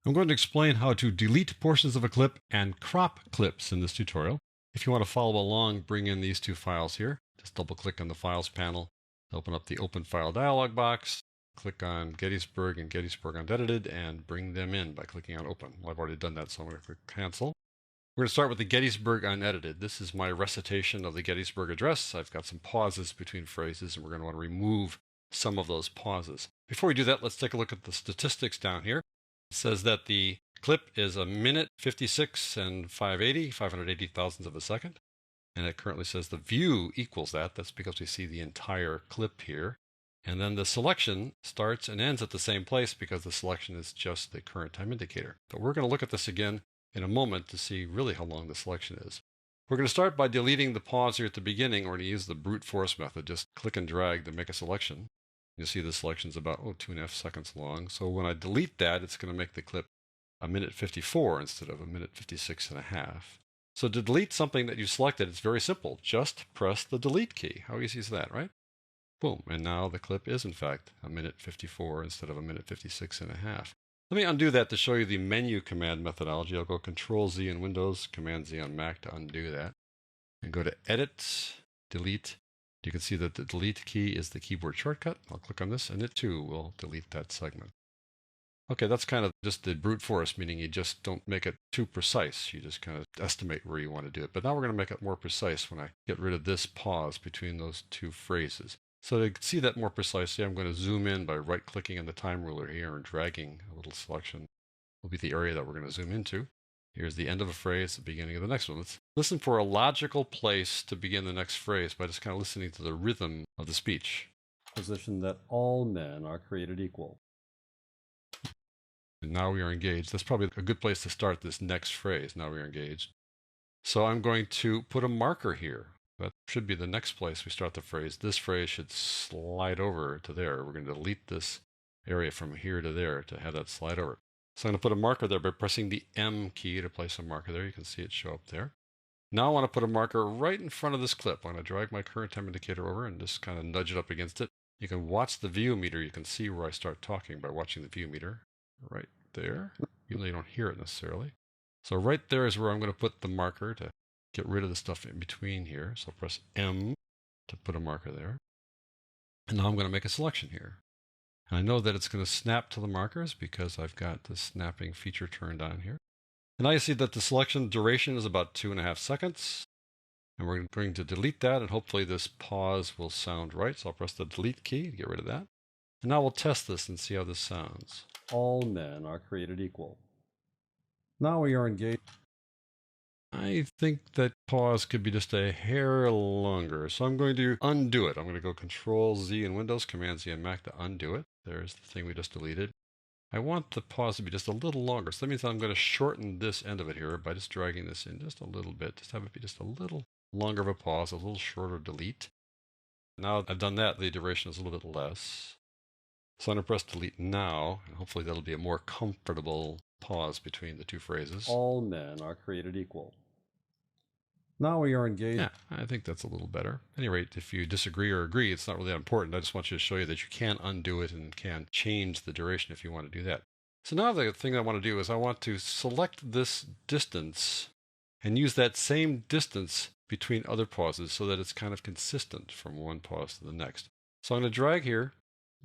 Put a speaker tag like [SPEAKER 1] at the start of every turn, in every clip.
[SPEAKER 1] I'm going to explain how to delete portions of a clip and crop clips in this tutorial. If you want to follow along, bring in these two files here. Just double click on the Files panel, open up the Open File dialog box, click on Gettysburg and Gettysburg Unedited, and bring them in by clicking on Open. Well, I've already done that, so I'm going to click Cancel. We're going to start with the Gettysburg Unedited. This is my recitation of the Gettysburg Address. I've got some pauses between phrases, and we're going to want to remove some of those pauses. Before we do that, let's take a look at the statistics down here. It says that the clip is 1 minute 56 and 580 thousandths of a second. And it currently says the view equals that. That's because we see the entire clip here. And then the selection starts and ends at the same place because the selection is just the current time indicator. But we're going to look at this again in a moment to see really how long the selection is. We're going to start by deleting the pause here at the beginning. We're going to use the brute force method. Just click and drag to make a selection. You'll see the selection is about 2.5 seconds long. So when I delete that, it's going to make the clip 1 minute 54 instead of 1 minute 56 and a half. So to delete something that you selected, it's very simple. Just press the delete key. How easy is that, right? Boom. And now the clip is, in fact, 1 minute 54 instead of 1 minute 56 and a half. Let me undo that to show you the menu command methodology. I'll go Control Z in Windows, Command Z on Mac to undo that. And go to Edit, Delete. You can see that the delete key is the keyboard shortcut. I'll click on this, and it too will delete that segment. Okay, that's kind of just the brute force, meaning you just don't make it too precise. You just kind of estimate where you want to do it. But now we're going to make it more precise when I get rid of this pause between those two phrases. So to see that more precisely, I'm going to zoom in by right-clicking on the time ruler here and dragging a little selection. Will be the area that we're going to zoom into. Here's the end of a phrase, the beginning of the next one. Let's listen for a logical place to begin the next phrase by just kind of listening to the rhythm of the speech. Position that all men are created equal. And now we are engaged. That's probably a good place to start this next phrase. Now we are engaged. So I'm going to put a marker here. That should be the next place we start the phrase. This phrase should slide over to there. We're going to delete this area from here to there to have that slide over. So I'm going to put a marker there by pressing the M key to place a marker there. You can see it show up there. Now I want to put a marker right in front of this clip. I'm going to drag my current time indicator over and just kind of nudge it up against it. You can watch the view meter. You can see where I start talking by watching the view meter right there, even though you don't hear it necessarily. So right there is where I'm going to put the marker to get rid of the stuff in between here. So I'll press M to put a marker there. And now I'm going to make a selection here. And I know that it's going to snap to the markers because I've got the snapping feature turned on here. And now you see that the selection duration is about 2.5 seconds. And we're going to delete that, and hopefully this pause will sound right. So I'll press the delete key to get rid of that. And now we'll test this and see how this sounds. All men are created equal. Now we are engaged. I think that pause could be just a hair longer. So I'm going to undo it. I'm going to go Control Z in Windows, Command Z in Mac to undo it. There's the thing we just deleted. I want the pause to be just a little longer. So that means I'm going to shorten this end of it here by just dragging this in just a little bit. Just have it be just a little longer of a pause, a little shorter delete. Now I've done that, the duration is a little bit less. So I'm going to press delete now, and hopefully that'll be a more comfortable pause between the two phrases. All men are created equal. Now we are engaged. Yeah, I think that's a little better. At any rate, if you disagree or agree, it's not really that important. I just want you to show you that you can undo it and can change the duration if you want to do that. So now the thing I want to do is I want to select this distance and use that same distance between other pauses so that it's kind of consistent from one pause to the next. So I'm going to drag here.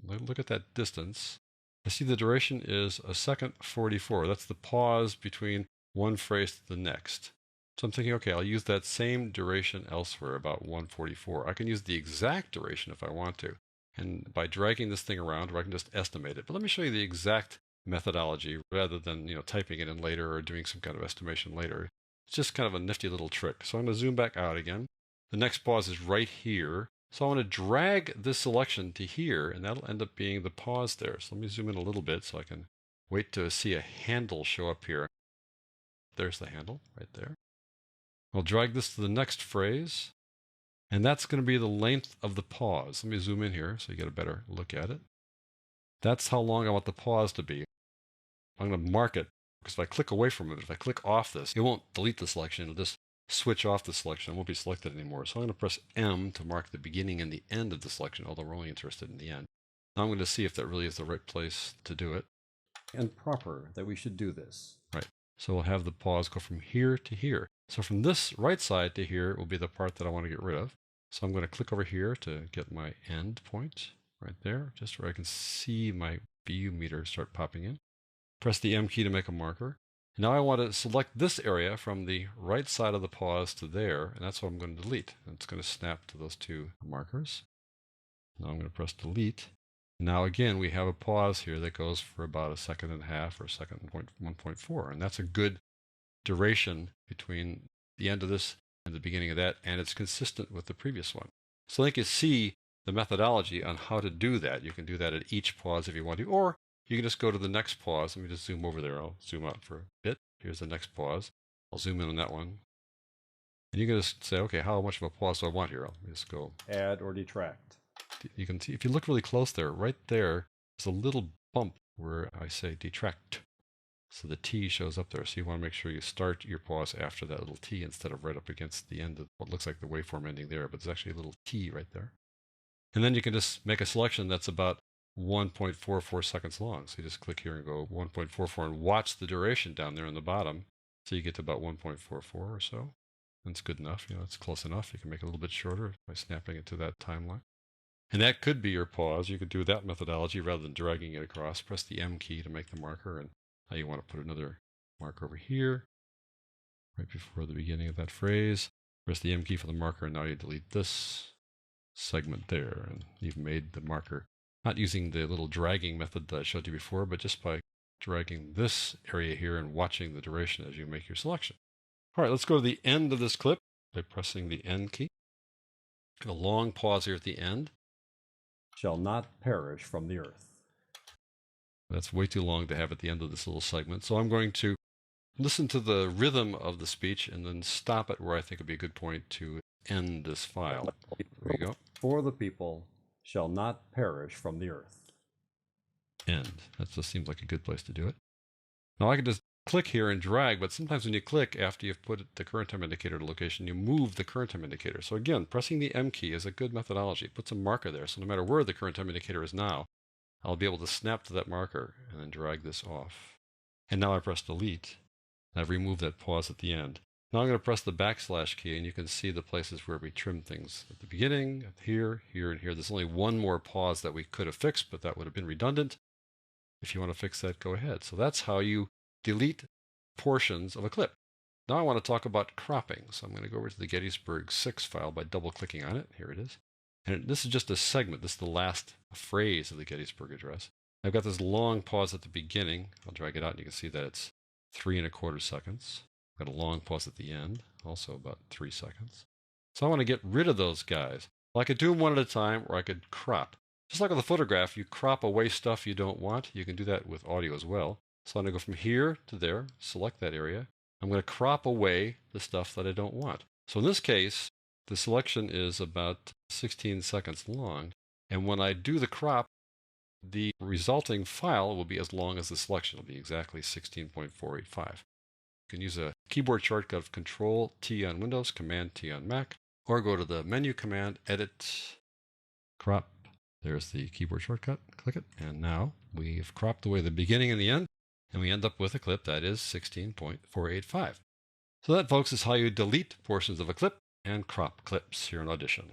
[SPEAKER 1] Look at that distance. I see the duration is 1:44. That's the pause between one phrase to the next. So I'm thinking, okay, I'll use that same duration elsewhere, about 1:44. I can use the exact duration if I want to. And by dragging this thing around, or I can just estimate it. But let me show you the exact methodology rather than typing it in later or doing some kind of estimation later. It's just kind of a nifty little trick. So I'm going to zoom back out again. The next pause is right here. So I want to drag this selection to here, and that'll end up being the pause there. So let me zoom in a little bit so I can wait to see a handle show up here. There's the handle right there. I'll drag this to the next phrase, and that's going to be the length of the pause. Let me zoom in here so you get a better look at it. That's how long I want the pause to be. I'm going to mark it, because if I click away from it, if I click off this, it won't delete the selection. It'll just switch off the selection. It won't be selected anymore. So I'm going to press M to mark the beginning and the end of the selection, although we're only interested in the end. Now I'm going to see if that really is the right place to do it.
[SPEAKER 2] and proper that we should do this.
[SPEAKER 1] Right. So we'll have the pause go from here to here. So from this right side to here will be the part that I want to get rid of. So I'm going to click over here to get my end point right there, just where I can see my view meter start popping in. Press the M key to make a marker. Now I want to select this area from the right side of the pause to there, and that's what I'm going to delete. It's going to snap to those two markers. Now I'm going to press delete. Now again, we have a pause here that goes for about 1.5 seconds or 1.4, and that's a good duration between the end of this and the beginning of that, and it's consistent with the previous one. So I think you see the methodology on how to do that. You can do that at each pause if you want to, or you can just go to the next pause. Let me just zoom over there. I'll zoom out for a bit. Here's the next pause. I'll zoom in on that one. And you can just say, okay, how much of a pause do I want here? I'll just go
[SPEAKER 2] Add or detract.
[SPEAKER 1] You can see, if you look really close there, right there, there's a little bump where I say detract. So the T shows up there. So you want to make sure you start your pause after that little T instead of right up against the end of what looks like the waveform ending there, but there's actually a little T right there. And then you can just make a selection that's about 1.44 seconds long. So you just click here and go 1.44 and watch the duration down there in the bottom. So you get to about 1.44 or so. That's good enough. It's close enough. You can make it a little bit shorter by snapping it to that timeline. And that could be your pause. You could do that methodology rather than dragging it across. Press the M key to make the marker. And now you want to put another marker over here, right before the beginning of that phrase. Press the M key for the marker, and now you delete this segment there. And you've made the marker, not using the little dragging method that I showed you before, but just by dragging this area here and watching the duration as you make your selection. All right, let's go to the end of this clip by pressing the N key. A long pause here at the end.
[SPEAKER 2] Shall not perish from the earth.
[SPEAKER 1] That's way too long to have at the end of this little segment. So I'm going to listen to the rhythm of the speech and then stop it where I think would be a good point to end this file. There we go.
[SPEAKER 2] For the people shall not perish from the earth.
[SPEAKER 1] End. That just seems like a good place to do it. Now I can just click here and drag, but sometimes when you click after you've put the current time indicator to location, you move the current time indicator. So again, pressing the M key is a good methodology. It puts a marker there. So no matter where the current time indicator is now, I'll be able to snap to that marker and then drag this off. And now I press delete. And I've removed that pause at the end. Now I'm going to press the backslash key, and you can see the places where we trim things at the beginning, here, here, and here. There's only one more pause that we could have fixed, but that would have been redundant. If you want to fix that, go ahead. So that's how you delete portions of a clip. Now I want to talk about cropping. So I'm going to go over to the Gettysburg 6 file by double-clicking on it. Here it is. And this is just a segment. This is the last phrase of the Gettysburg Address. I've got this long pause at the beginning. I'll drag it out, and you can see that it's 3.25 seconds. I've got a long pause at the end, also about 3 seconds. So I want to get rid of those guys. Well, I could do them one at a time, or I could crop. Just like with a photograph, you crop away stuff you don't want. You can do that with audio as well. So I'm going to go from here to there, select that area. I'm going to crop away the stuff that I don't want. So in this case, the selection is about 16 seconds long. And when I do the crop, the resulting file will be as long as the selection. It'll be exactly 16.485. You can use a keyboard shortcut of Control-T on Windows, Command-T on Mac, or go to the menu command, Edit, Crop. There's the keyboard shortcut. Click it. And now we've cropped away the beginning and the end, and we end up with a clip that is 16.485. So that, folks, is how you delete portions of a clip and crop clips here in Audition.